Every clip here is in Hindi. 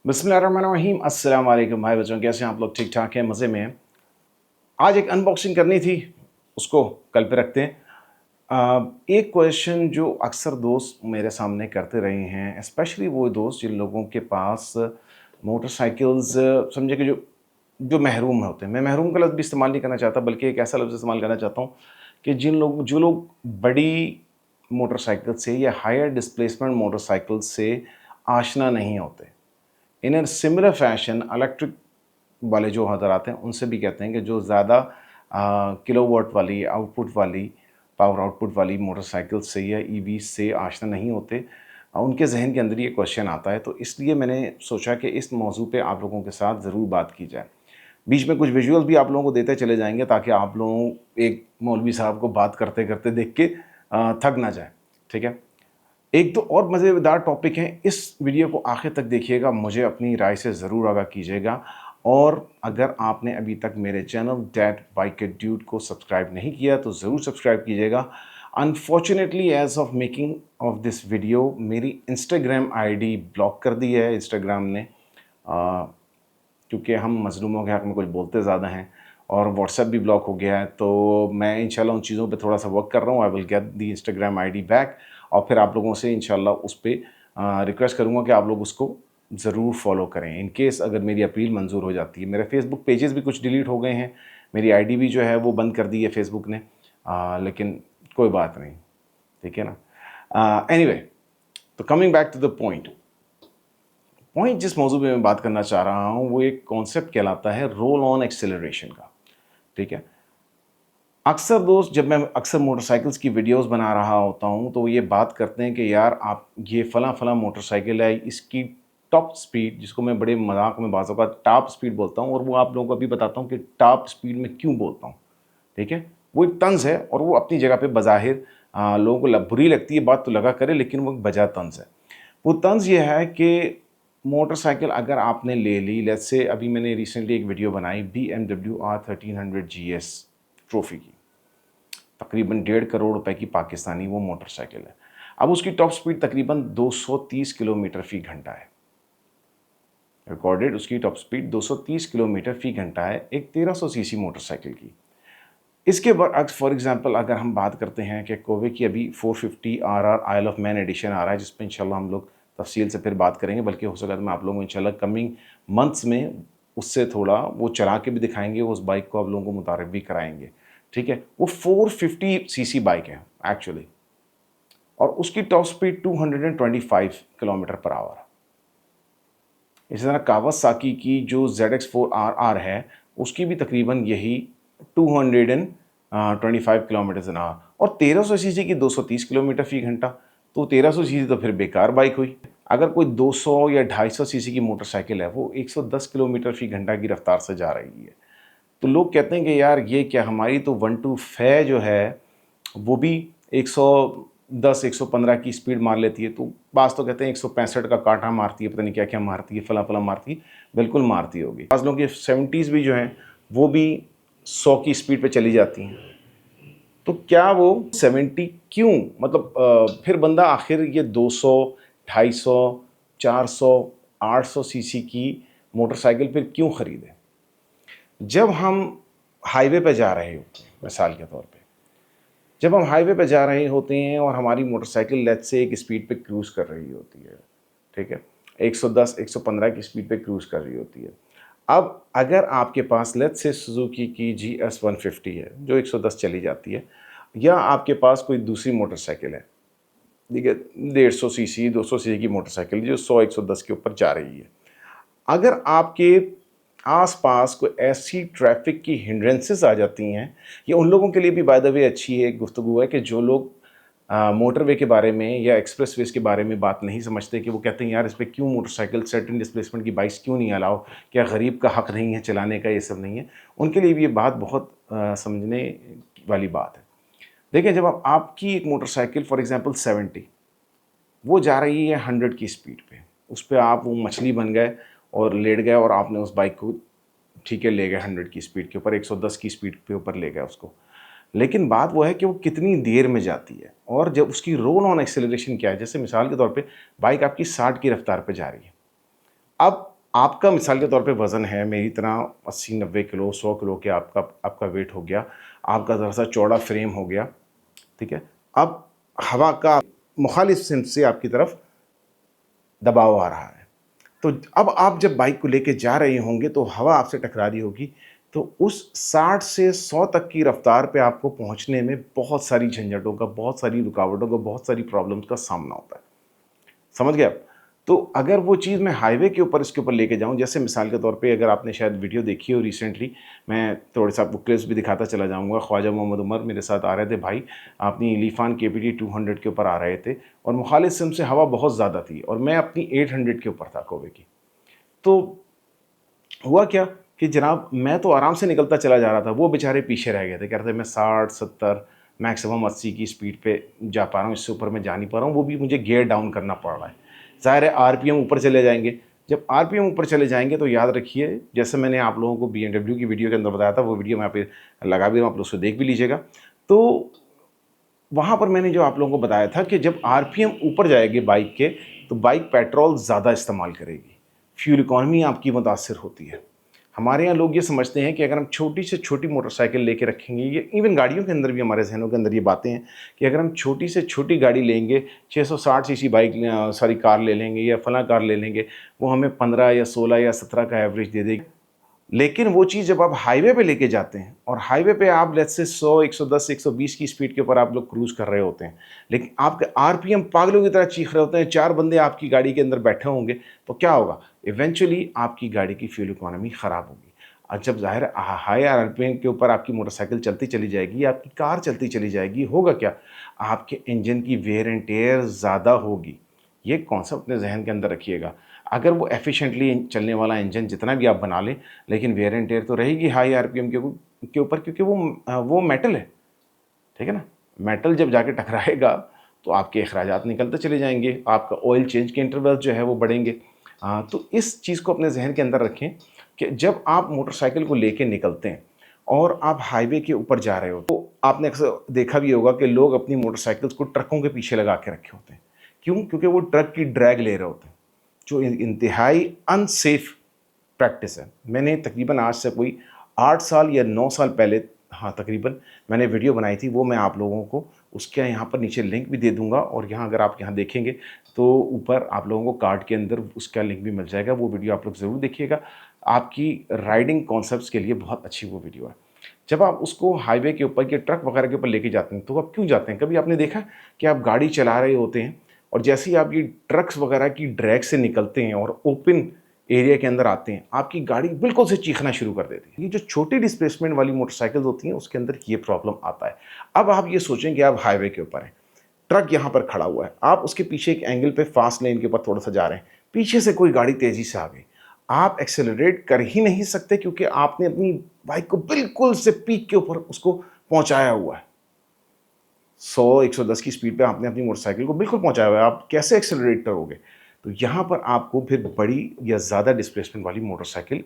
बिस्मिल्लाहिर्रहमानिर्रहीम। अस्सलाम वालेकुम भाई बच्चों, कैसे हैं आप लोग? ठीक ठाक हैं, मज़े में हैं। आज एक अनबॉक्सिंग करनी थी, उसको कल पे रखते हैं। एक क्वेश्चन जो अक्सर दोस्त मेरे सामने करते रहे हैं, स्पेशली वो दोस्त जिन लोगों के पास मोटरसाइकिल्स, समझे कि जो महरूम होते हैं। मैं महरूम का लफ्ज़ भी इस्तेमाल नहीं करना चाहता, बल्कि एक ऐसा लफ्ज़ इस्तेमाल करना चाहता हूँ कि जो लोग बड़ी मोटरसाइकिल से या हायर डिस्प्लेसमेंट मोटरसाइकिल से आशना नहीं होते। इन अ सिमिलर फैशन इलेक्ट्रिक वाले जो हज़र आते हैं उनसे भी कहते हैं कि जो ज़्यादा किलोवाट वाली आउटपुट वाली पावर आउटपुट वाली मोटरसाइकिल से या ईवी से आशना नहीं होते, उनके जहन के अंदर ये क्वेश्चन आता है। तो इसलिए मैंने सोचा कि इस मौजू पे आप लोगों के साथ ज़रूर बात की जाए। बीच में कुछ विजुअल्स भी आप लोगों को देते चले जाएंगे ताकि आप लोगों एक मौलवी साहब को बात करते करते देख के थक ना जाए। ठीक है। एक तो और मज़ेदार टॉपिक है, इस वीडियो को आखिर तक देखिएगा, मुझे अपनी राय से ज़रूर आगाह कीजिएगा। और अगर आपने अभी तक मेरे channel that bike a dude को सब्सक्राइब नहीं किया तो ज़रूर सब्सक्राइब कीजिएगा। Unfortunately as of making of this video मेरी इंस्टाग्राम आईडी ब्लॉक कर दी है इंस्टाग्राम ने, क्योंकि हम मज़लूमों के हक़ में कुछ बोलते ज़्यादा हैं। और व्हाट्सएप भी ब्लॉक हो गया है, तो मैं इंशाल्लाह उन चीज़ों पे थोड़ा सा वर्क कर रहा हूँ। I will get the Instagram ID back और फिर आप लोगों से इंशाल्लाह उस पर रिक्वेस्ट करूँगा कि आप लोग उसको ज़रूर फॉलो करें। इन केस अगर मेरी अपील मंजूर हो जाती है। मेरे फेसबुक पेजेस भी कुछ डिलीट हो गए हैं, मेरी आईडी भी जो है वो बंद कर दी है फेसबुक ने, लेकिन कोई बात नहीं, ठीक है ना। एनीवे, तो coming back to the point, जिस मौजू में मैं बात करना चाह रहा हूँ वो एक कॉन्सेप्ट कहलाता है रोल ऑन एक्सेलरेशन का। ठीक है। अक्सर दोस्त, जब मैं अक्सर मोटरसाइकिल्स की वीडियोस बना रहा होता हूँ तो ये बात करते हैं कि यार आप ये फ़लाँ फ़लाँ मोटरसाइकिल है, इसकी टॉप स्पीड, जिसको मैं बड़े मजाक में बाज़ औक़ात टॉप स्पीड बोलता हूँ, और वो आप लोगों को अभी बताता हूँ कि टॉप स्पीड में क्यों बोलता हूँ। ठीक है। वो एक तंज़ है और वो अपनी जगह पे बज़ाहिर लोगों को बुरी लगती है बात तो लगा करे, लेकिन वो एक बजा तंज़ है। वो तंज़ ये है कि मोटरसाइकिल अगर आपने ले ली, लेट्स से अभी मैंने रिसेंटली एक वीडियो बनाई BMW R1300 GS ट्रॉफी की, तकरीबन 1.5 करोड़ रुपए की पाकिस्तानी वो मोटरसाइकिल है। अब उसकी टॉप स्पीड तकरीबन 230 किलोमीटर फ़ी घंटा है। रिकॉर्डेड उसकी टॉप स्पीड 230 किलोमीटर फ़ी घंटा है एक 1300 सीसी मोटरसाइकिल की। इसके बाद फॉर एग्जांपल अगर हम बात करते हैं कि कोवे की अभी 450 RR Isle of Man edition आ रहा है, जिस पे इंशाल्लाह हम लोग तफसील से फिर बात करेंगे, बल्कि हो सका तो मैं आप लोगों को इंशाल्लाह कमिंग मंथ्स में उससे थोड़ा वो चला के भी दिखाएंगे, उस बाइक को आप लोगों को मुतारिफ भी कराएंगे। ठीक है। वो 450 सीसी बाइक है एक्चुअली, और उसकी top speed 225 kilometre per hour. इसी तरह कावासाकी की जो ZX4RR है, उसकी भी तकरीबन यही 225 किलोमीटर एन आवर, और 1300 सीसी की 230 किलोमीटर फ़ी घंटा। तो 1300 सीसी तो फिर बेकार बाइक हुई। अगर कोई 200 या 250 सीसी की मोटरसाइकिल है, वो 110 किलोमीटर फ़ी घंटा की रफ्तार से जा रही है, तो लोग कहते हैं कि यार ये क्या, हमारी तो 125 जो है वो भी 110-115 की स्पीड मार लेती है। तो बाज़ तो कहते हैं 165 का कांटा मारती है, पता नहीं क्या क्या मारती है, फला फला मारती है। बिल्कुल मारती होगी। बाज़ लोगों की 70s भी जो हैं वो भी 100 की स्पीड पे चली जाती हैं। तो क्या वो 70 क्यों, मतलब फिर बंदा आखिर ये 200, 250, 400, 800 सीसी की मोटरसाइकिल फिर क्यों ख़रीदे? जब हम हाईवे पे जा रहे होते हैं, मिसाल के तौर पे, जब हम हाईवे पे जा रहे होते हैं और हमारी मोटरसाइकिल लेट्स से एक स्पीड पे क्रूज़ कर रही होती है, ठीक है, 110, 115 की स्पीड पे क्रूज़ कर रही होती है। अब अगर आपके पास लेट्स से सुजुकी की GS 150 है जो 110 चली जाती है, या आपके पास कोई दूसरी मोटरसाइकिल है, ठीक है, 150 सीसी 200 सीसी की मोटरसाइकिल जो 100-110 के ऊपर जा रही है, अगर आपके आस-पास कोई ऐसी ट्रैफ़िक की हिंड्रेंसेस आ जाती हैं, ये उन लोगों के लिए भी बाय द वे अच्छी एक गुफ्तगू है कि जो लोग मोटरवे के बारे में या एक्सप्रेसवेज़ के बारे में बात नहीं समझते, कि वो कहते हैं यार इस पे क्यों मोटरसाइकिल सर्टेन डिस्प्लेसमेंट की बाइक्स क्यों नहीं अलाउ, क्या गरीब का हक़ नहीं है चलाने का, ये सब नहीं है। उनके लिए भी ये बात बहुत समझने वाली बात है। देखिए, जब आपकी एक मोटरसाइकिल फॉर एग्ज़ाम्पल 70 वो जा रही है 100 की स्पीड पे, उस पे आप वो मछली बन गए और लेट गए और आपने उस बाइक को, ठीक है, ले गए 100 की स्पीड के ऊपर, 110 की स्पीड के ऊपर ले गए उसको। लेकिन बात वो है कि वो कितनी देर में जाती है और जब उसकी रोल ऑन एक्सेलरेशन क्या है। जैसे मिसाल के तौर पे बाइक आपकी 60 की रफ्तार पे जा रही है। अब आपका मिसाल के तौर पे वज़न है मेरी तरह 80-90 किलो, 100 किलो के आपका आपका वेट हो गया, आपका ज़रा-सा चौड़ा फ्रेम हो गया, ठीक है? अब हवा का मुखालिफ सिमत से आपकी तरफ दबाव आ रहा है। तो अब आप जब बाइक को लेके जा रहे होंगे तो हवा आपसे टकरा रही होगी, तो उस 60 से 100 तक की रफ़्तार पे आपको पहुँचने में बहुत सारी झंझटों का, बहुत सारी रुकावटों का, बहुत सारी प्रॉब्लम्स का सामना होता है। समझ गए आप? तो अगर वो चीज़ मैं हाईवे के ऊपर इसके ऊपर लेके जाऊँ, जैसे मिसाल के तौर पे अगर आपने शायद वीडियो देखी हो रिसेंटली, मैं थोड़े-से आपको क्लिप्स भी दिखाता चला जाऊँगा। ख्वाजा मोहम्मद उमर मेरे साथ आ रहे थे भाई, अपनी लीफान केपीटी 200 के ऊपर आ रहे थे और मुखालिफ सिम से हवा बहुत ज़्यादा थी और मैं अपनी 800 के ऊपर था कोवे की। तो हुआ क्या कि जनाब मैं तो आराम से निकलता चला जा रहा था, वो बेचारे पीछे रह गए थे। कह रहे थे मैं 60-70 मैक्सिमम 80 की स्पीड पे जा पा रहा हूँ, इससे ऊपर मैं जा नहीं पा रहा हूँ, वो भी मुझे गियर डाउन करना पड़ रहा है। ज़ाहिर है आरपीएम ऊपर चले जाएँगे, जब आरपीएम ऊपर चले जाएँगे तो याद रखिए, जैसे मैंने आप लोगों को बीएमडब्ल्यू की वीडियो के अंदर बताया था, वो वीडियो मैं यहाँ पे लगा भी रहा हूँ, आप लोग उसको देख भी लीजिएगा। तो वहाँ पर मैंने जो आप लोगों को बताया था कि जब आरपीएम ऊपर जाएगी बाइक के, तो बाइक पेट्रोल ज़्यादा इस्तेमाल करेगी, फ्यूल इकॉनमी आपकी मुतासिर होती है। हमारे यहाँ लोग ये समझते हैं कि अगर हम छोटी से छोटी मोटरसाइकिल लेके रखेंगे, ये इवन गाड़ियों के अंदर भी हमारे ज़हनों के अंदर ये बातें हैं कि अगर हम छोटी से छोटी गाड़ी लेंगे, 660 सीसी बाइक सॉरी कार ले लेंगे या फलां कार ले लेंगे, वो हमें 15 या 16 या 17 का एवरेज दे देगी। लेकिन वो चीज़ जब आप हाईवे पे लेके जाते हैं और हाईवे पे आप लेट्स से 100, 110, 120 की स्पीड के ऊपर आप लोग क्रूज़ कर रहे होते हैं, लेकिन आपके आरपीएम पागलों की तरह चीख रहे होते हैं, 4 बंदे आपकी गाड़ी के अंदर बैठे होंगे, तो क्या होगा? इवेंचुअली आपकी गाड़ी की फ्यूल इकॉनमी ख़राब होगी। और जब ज़ाहिर है हाई आरपीएम के ऊपर आपकी मोटरसाइकिल चलती चली जाएगी, आपकी कार चलती चली जाएगी, होगा क्या? आपके इंजन की वेयर एंड टेयर ज़्यादा होगी। ये कॉन्सेप्ट अपने ज़हन के अंदर रखिएगा। अगर वो एफिशिएंटली चलने वाला इंजन जितना भी आप बना लें, लेकिन वेयर एंड टेयर तो रहेगी हाई आरपीएम के ऊपर, क्योंकि वो मेटल है, ठीक है ना? मेटल जब जाके टकराएगा तो आपके अखराजात निकलते चले जाएँगे, आपका ऑयल चेंज के इंटरवल जो है वो बढ़ेंगे। तो इस चीज़ को अपने ज़हन के अंदर रखें कि जब आप मोटरसाइकिल को लेके निकलते हैं और आप हाईवे के ऊपर जा रहे हो, तो आपने अक्सर देखा भी होगा कि लोग अपनी मोटरसाइकिल्स को ट्रकों के पीछे लगा के रखे होते हैं। क्यों? क्योंकि वो ट्रक की ड्रैग ले रहे होते हैं, जो इंतहाई अनसेफ प्रैक्टिस है। मैंने तकरीबन आज से कोई 8 साल या 9 साल पहले, हाँ तकरीबन, मैंने वीडियो बनाई थी, वो मैं आप लोगों को उसके यहाँ पर नीचे लिंक भी दे दूँगा और यहाँ अगर आप यहाँ देखेंगे तो ऊपर आप लोगों को कार्ड के अंदर उसका लिंक भी मिल जाएगा। वो वीडियो आप लोग ज़रूर देखिएगा, आपकी राइडिंग कॉन्सेप्ट्स के लिए बहुत अच्छी वो वीडियो है। जब आप उसको हाईवे के ऊपर या ट्रक वगैरह के ऊपर लेके जाते हैं, तो आप क्यों जाते हैं? कभी आपने देखा कि आप गाड़ी चला रहे होते हैं और जैसे ही आप ये ट्रक्स वगैरह की ड्रैग से निकलते हैं और ओपन एरिया के अंदर आते हैं, आपकी गाड़ी बिल्कुल से चीखना शुरू कर देती है। ये जो छोटी डिस्प्लेसमेंट वाली मोटरसाइकिल्स होती हैं, उसके अंदर ये प्रॉब्लम आता है। अब आप ये सोचें कि आप हाईवे के ऊपर हैं, ट्रक यहाँ पर खड़ा हुआ है, आप उसके पीछे एक एंगल पे फास्ट लेन के ऊपर थोड़ा-सा जा रहे हैं, पीछे से कोई गाड़ी तेज़ी से आ गई। आप एक्सेलरेट कर ही नहीं सकते क्योंकि आपने अपनी बाइक को बिल्कुल से पीक के ऊपर उसको पहुँचाया हुआ है। 100-110 की स्पीड पे आपने अपनी मोटरसाइकिल को बिल्कुल पहुँचाया हुआ है, आप कैसे एक्सेलरेट करोगे? तो यहाँ पर आपको फिर बड़ी या ज़्यादा डिस्प्लेसमेंट वाली मोटरसाइकिल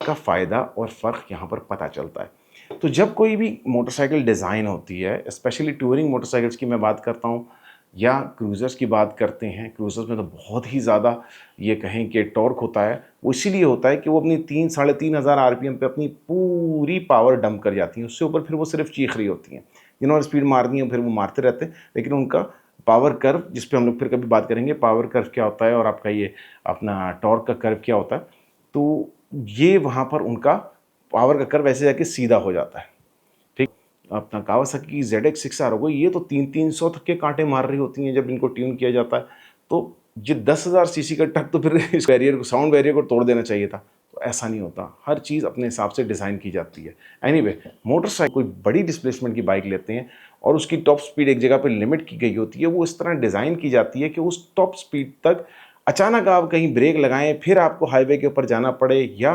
का फ़ायदा और फ़र्क यहाँ पर पता चलता है। तो जब कोई भी मोटरसाइकिल डिज़ाइन होती है, स्पेशली टूरिंग मोटरसाइकिल्स की मैं बात करता हूँ या क्रूज़र्स की बात करते हैं, क्रूज़र्स में तो बहुत ही ज़्यादा ये कहें कि टॉर्क होता है। वो इसीलिए होता है कि वो अपनी 3 साढ़े 3 हज़ार आरपीएम पे अपनी पूरी पावर डंप कर जाती हैं, उससे ऊपर फिर वो सिर्फ चीख रही होती हैं। जिन्होंने स्पीड मारनी है फिर वो मारते रहते हैं, लेकिन उनका पावर कर्व, जिस पे हम लोग फिर कभी बात करेंगे, पावर कर्व क्या होता है और आपका ये अपना टॉर्क का कर्व क्या होता है, तो ये वहाँ पर उनका पावर का कर्व ऐसे जाके सीधा हो जाता है। ठीक, अपना कावासाकी की ZX6R हो गई, ये तो 300-300 तक के कांटे मार रही होती हैं जब इनको ट्यून किया जाता है। तो ये 10,000 सीसी का ट्रक तो फिर इस बैरियर को, साउंड बैरियर को तोड़ देना चाहिए था। तो ऐसा नहीं होता, हर चीज़ अपने हिसाब से डिज़ाइन की जाती है। एनीवे, मोटरसाइकिल कोई बड़ी डिस्प्लेसमेंट की बाइक लेते हैं और उसकी टॉप स्पीड एक जगह पे लिमिट की गई होती है, वो इस तरह डिज़ाइन की जाती है कि उस टॉप स्पीड तक अचानक आप कहीं ब्रेक लगाएँ, फिर आपको हाईवे के ऊपर जाना पड़े या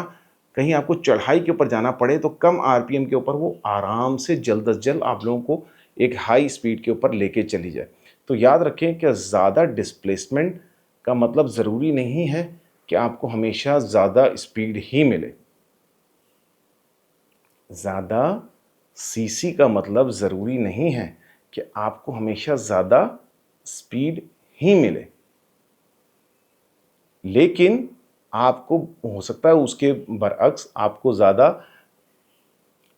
कहीं आपको चढ़ाई के ऊपर जाना पड़े, तो कम आरपीएम के ऊपर वो आराम से जल्द अज जल्द आप लोगों को एक हाई स्पीड के ऊपर लेके चली जाए। तो याद रखें कि ज़्यादा डिस्प्लेसमेंट का मतलब ज़रूरी नहीं है कि आपको हमेशा ज़्यादा स्पीड ही मिले। ज़्यादा सीसी का मतलब ज़रूरी नहीं है कि आपको हमेशा ज़्यादा स्पीड ही मिले। लेकिन आपको हो सकता है उसके बरअक्स आपको ज़्यादा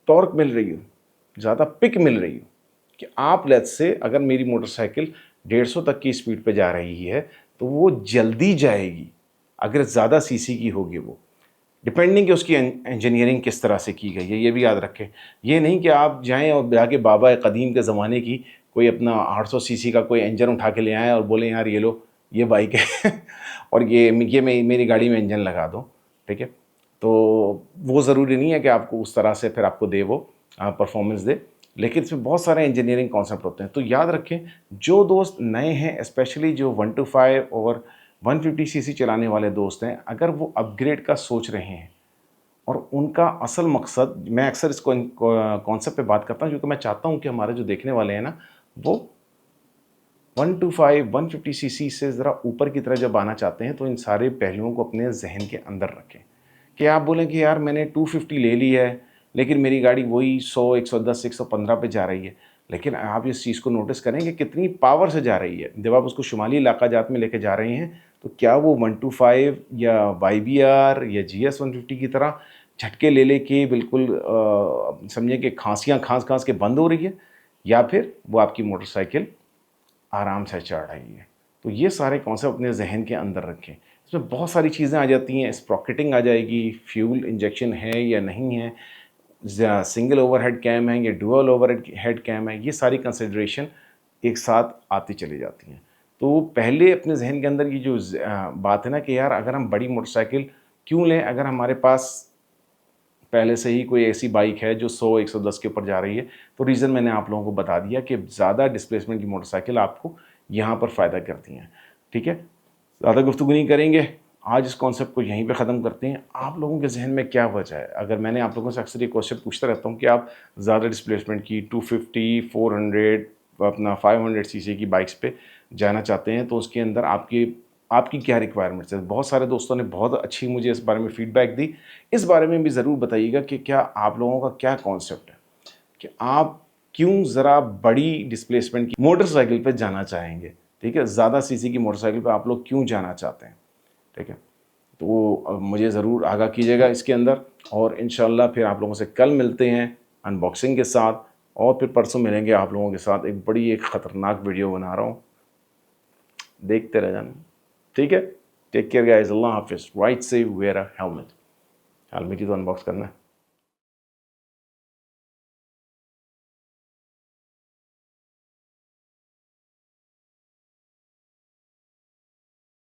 टॉर्क मिल रही हो, ज़्यादा पिक मिल रही हो, कि आप लेट्स से अगर मेरी मोटरसाइकिल 150 तक की स्पीड पे जा रही है तो वो जल्दी जाएगी अगर ज़्यादा सीसी की होगी वो, डिपेंडिंग कि उसकी इंजीनियरिंग किस तरह से की गई है, ये भी याद रखें। ये नहीं कि आप जाएं और जाके बाबा कदीम के ज़माने की कोई अपना 800 सीसी का कोई इंजन उठा के ले आएँ और बोलें यार ये लो ये बाइक है और ये मेरी गाड़ी में इंजन लगा दो, ठीक है। तो वो ज़रूरी नहीं है कि आपको उस तरह से फिर आपको दे वो परफॉर्मेंस दे, लेकिन इसमें बहुत सारे इंजीनियरिंग कॉन्सेप्ट होते हैं। तो याद रखें, जो दोस्त नए हैं स्पेशली जो 1 टू 5 और 150 सीसी चलाने वाले दोस्त हैं, अगर वो अपग्रेड का सोच रहे हैं और उनका असल मकसद, मैं अक्सर इस कॉन्सेप्ट पे बात करता हूँ क्योंकि मैं चाहता हूँ कि हमारे जो देखने वाले हैं ना, वो 1 टू 5 150 सीसी से ज़रा ऊपर की तरफ जब आना चाहते हैं तो इन सारे पहलुओं को अपने जहन के अंदर रखें। कि आप बोलें कि यार मैंने 250 ले ली है लेकिन मेरी गाड़ी वही 100 110 115 पे जा रही है, लेकिन आप इस चीज़ को नोटिस करें कि कितनी पावर से जा रही है। जब आप उसको शुमाली इलाका जात में लेके जा रहे हैं तो क्या वो 125 या YBR या GS 150 की तरह झटके ले लेके बिल्कुल समझिए कि खांसियाँ खांस खांस के बंद हो रही है, या फिर वो आपकी मोटरसाइकिल आराम से चढ़ रही है। तो ये सारे कॉन्सेप्ट अपने जहन के अंदर रखें। इसमें बहुत सारी चीज़ें आ जाती हैं, स्प्रॉकेटिंग आ जाएगी, फ्यूल इंजेक्शन है या नहीं है, सिंगल ओवरहेड कैम है या डुअल ओवरहेड कैम है, ये सारी कंसिडरेशन एक साथ आती चली जाती हैं। तो पहले अपने जहन के अंदर ये जो बात है ना कि यार अगर हम बड़ी मोटरसाइकिल क्यों लें अगर हमारे पास पहले से ही कोई ऐसी बाइक है जो 100 110 के ऊपर जा रही है, तो रीज़न मैंने आप लोगों को बता दिया कि ज़्यादा डिस्प्लेसमेंट की मोटरसाइकिल आपको यहाँ पर फ़ायदा करती हैं, ठीक है। ज़्यादा गुफ्तगू नहीं करेंगे, आज इस कॉन्सेप्ट को यहीं पे ख़त्म करते हैं। आप लोगों के ज़हन में क्या वजह है? अगर मैंने आप लोगों से अक्सर ये क्वेश्चन पूछता रहता हूँ कि आप ज़्यादा डिस्प्लेसमेंट की 250 400 अपना 500 सीसी की बाइक्स पे जाना चाहते हैं, तो उसके अंदर आपकी आपकी क्या रिक्वायरमेंट्स है? बहुत सारे दोस्तों ने बहुत अच्छी मुझे इस बारे में फ़ीडबैक दी। इस बारे में भी ज़रूर बताइएगा कि क्या आप लोगों का क्या कॉन्सेप्ट है, कि आप क्यों ज़रा बड़ी डिस्प्लेसमेंट की मोटरसाइकिल पे जाना चाहेंगे, ठीक है? ज़्यादा सीसी की मोटरसाइकिल पे आप लोग क्यों जाना चाहते हैं, ठीक है? तो मुझे ज़रूर आगाह कीजिएगा इसके अंदर, और इंशाल्लाह फिर आप लोगों से कल मिलते हैं अनबॉक्सिंग के साथ, और फिर परसों मिलेंगे आप लोगों के साथ। एक ख़तरनाक वीडियो बना रहा हूँ, देखते रह जाना, ठीक है। टेक केयर गाइस, अल्लाह हाफिज़, ride safe, wear a helmet. Helmet ही तो अनबॉक्स करना है।